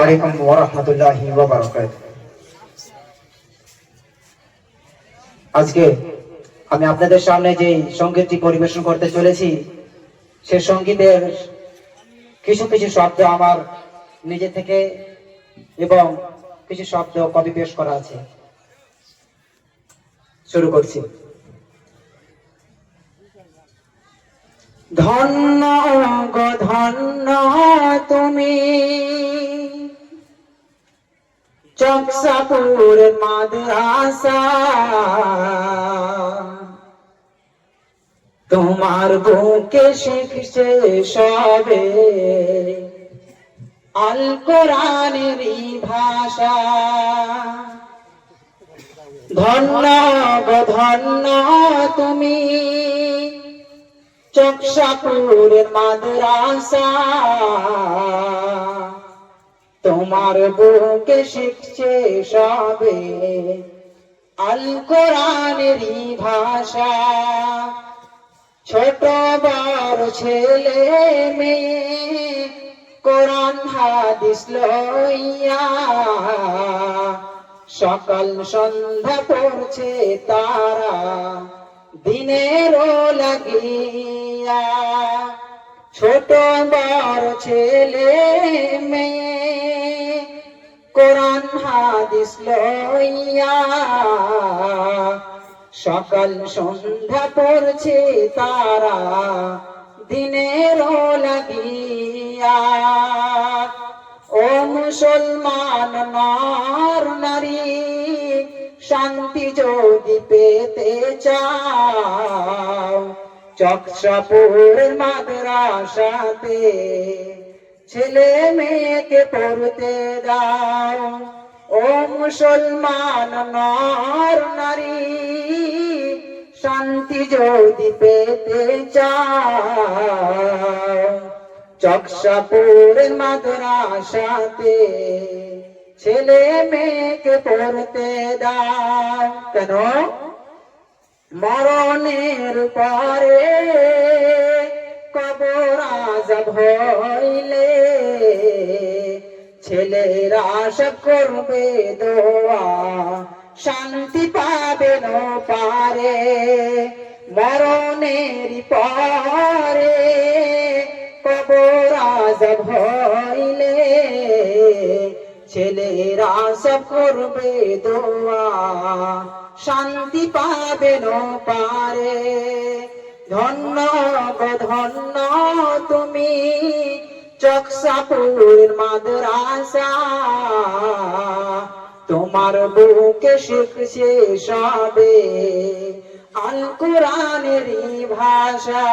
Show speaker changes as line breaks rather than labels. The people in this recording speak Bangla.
আলাইকুম ওয়া রাহমাতুল্লাহি ওয়া বারাকাতুহু। আজকে আমি আপনাদের সামনে যে সংগীতটি পরিবেশন করতে চলেছি, সে সংগীতের কিছু কিছু শব্দ আমার নিজে থেকে এবং কিছু শব্দ কপি পেস্ট করা আছে। শুরু করছি। ধন্য গো ধন্য তুমি, চকসাপুর মাদ্রাসা, তোমার বুকে শিখছে সবে আল কোরআনের ভাষা। ধন্য গো ধন্য তুমি, চকসাপুর মাদ্রাসা, তোমার বুকে শিখছে সবে আল কোরআনের ভাষা। ছোট বড় ছেলে মেয়ে কোরআন হাদিস লইয়া সকাল সন্ধ্যা পড়ছে তারা দিনের লাগিয়া। ছোট বড় ছেলে মেয়ে কোরআন হাদিস লইয়া সকাল সন্ধ্যা পড়ছে তারা দিনের লাগিয়া। ও মুসলমান নর নারী, শান্তি যদি পেতে চাও, চকসাপুর মাদ্রাসাতে ছেলে মেয়েকে পড়তে দাও। ও মুসলমান নর নারী, শান্তি যদি পেতে চাও, চকসাপুর মাদ্রাসাতে ছেলে মেয়েকে পড়তে দাও। কেন? মরণের পরে কবর আযাব হইলে ছেলেরা সব করবে দোয়া, শান্তি পাবেন পারে। মরণের পরে কবর আযাব হইলে ছেলেরা সব করবে দোয়া, শান্তি পাবেন পারে। ধন্য গো ধন্য তুমি, চকসাপুর মাদ্রাসা, তোমার বুকে শিখছে সবে আল কোরআনের ভাষা।